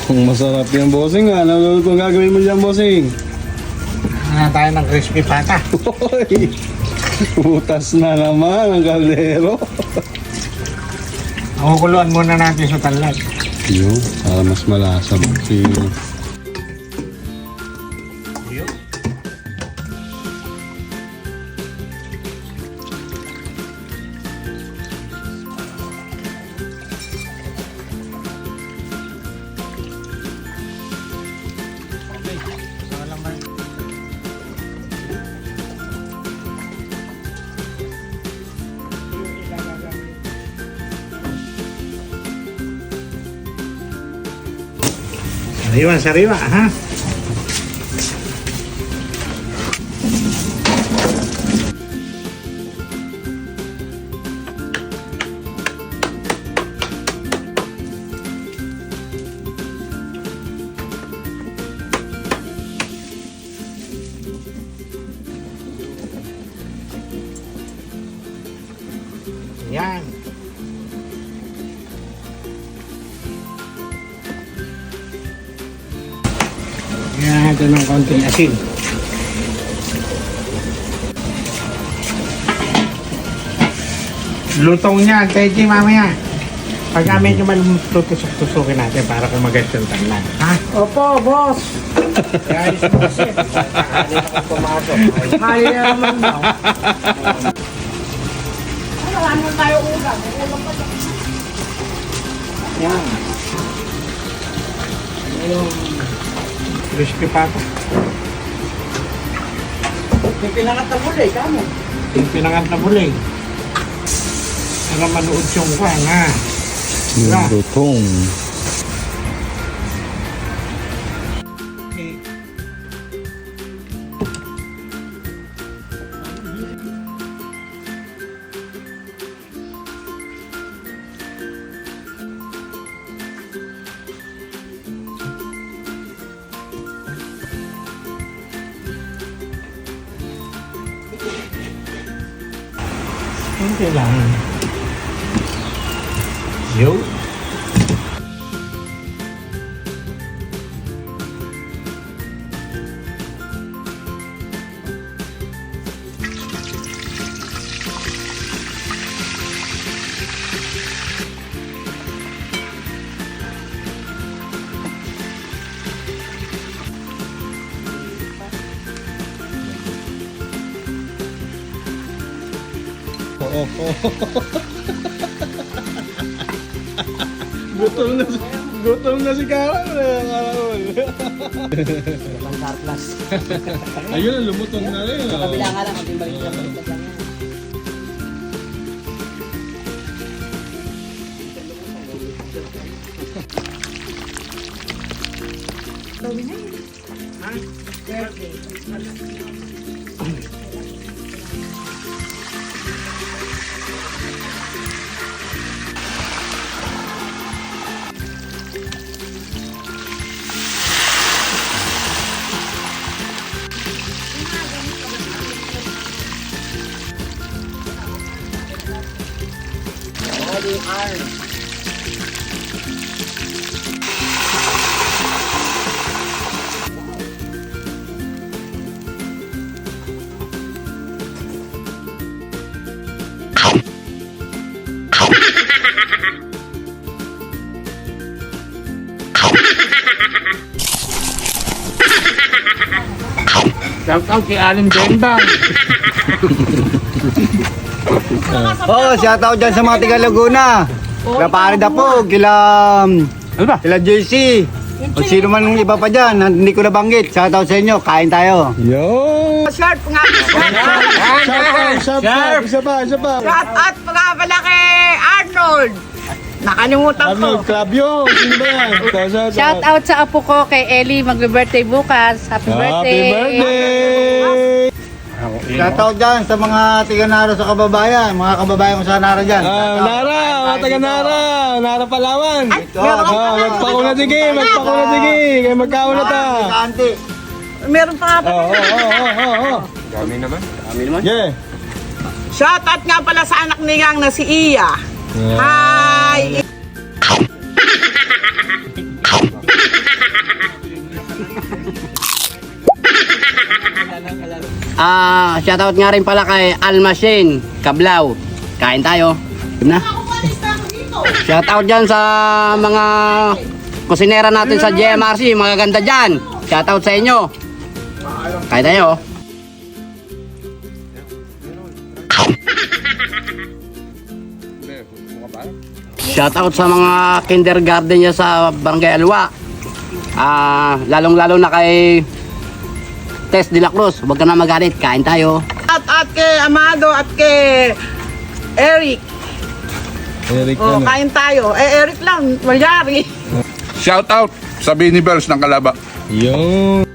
Ang masarap yung bossing ha. Ano kung gagawin mo dyan, bossing? Ano tayo ng crispy pata? Hoy! Butas na naman ang kaldero. Kukuluan muna natin sa talag. Yun, para mas malasa bossing. Sariwa, ha? Yan. Yan natin ng konting asin. Lutong niya, Teji, mamaya. Pagka medyo malutusok-tusukin natin para kumagat yung tanlan. Ha? Opo, boss. Guys, kasi. Hindi na kong pumasok. Kaya naman daw. Ano tayo ulam? Ulam pa lang. Yan. Yung crispy pata. May pinangat na muli, kamo. Yung pinangat na buling. Para manuod yung kwan, ha? Yung lutong. Okay. Hindi lang. Yo. Gutom na si Karan. Ibang surplus. Ayun na, lumutong na rin. Sa kabila nga lang, konting balik lang yan. Gawin na yun. Ha? Body arm. Shout out kay Aling Bendang. Shout out dyan sa mga tiga Laguna. Kila Pare Dapog, Ano ba? kila JC. O sino man yung iba pa dyan, hindi ko nabanggit. Shout out sa inyo, kain tayo. Yo! Sharp nga. Sharp! Isa pa! Shout out mga pala kay Arnold. Nakalimutan ko. Arnold Clavio! Sino ba yan? Shout out sa apo ko kay Ellie, magbe-birthday bukas. Happy birthday! Happy birthday! Shout out dyan sa mga tiga Naro sa kababayan. Mga kababayan ko sa Naro dyan. Nara! Mga taga Nara! Nara Palawan! Meron pa nga. Magpakuna sige! Kaya magkauna ta! Auntie. Meron pa nga pala. Oo. Dami naman. Yeah! Shout out nga pala sa anak ni Yang na si Iya. Hi! Shoutout nga rin pala kay Almacin, Cablaw. Kain tayo. Yun na. Shoutout dyan sa mga kusinera natin sa JMRC, mga ganda dyan. Shoutout sa inyo. Kain tayo. Shoutout sa mga kindergarten niya sa Barangay Alwa. Lalong-lalo na kay Tess de la Cruz. Huwag ka na magalit, kain tayo. At kay Amado at kay Eric. Eric, Oh, kain tayo. Eric lang, magyari. Shout out sa Binibers ng Kalaba. Yun.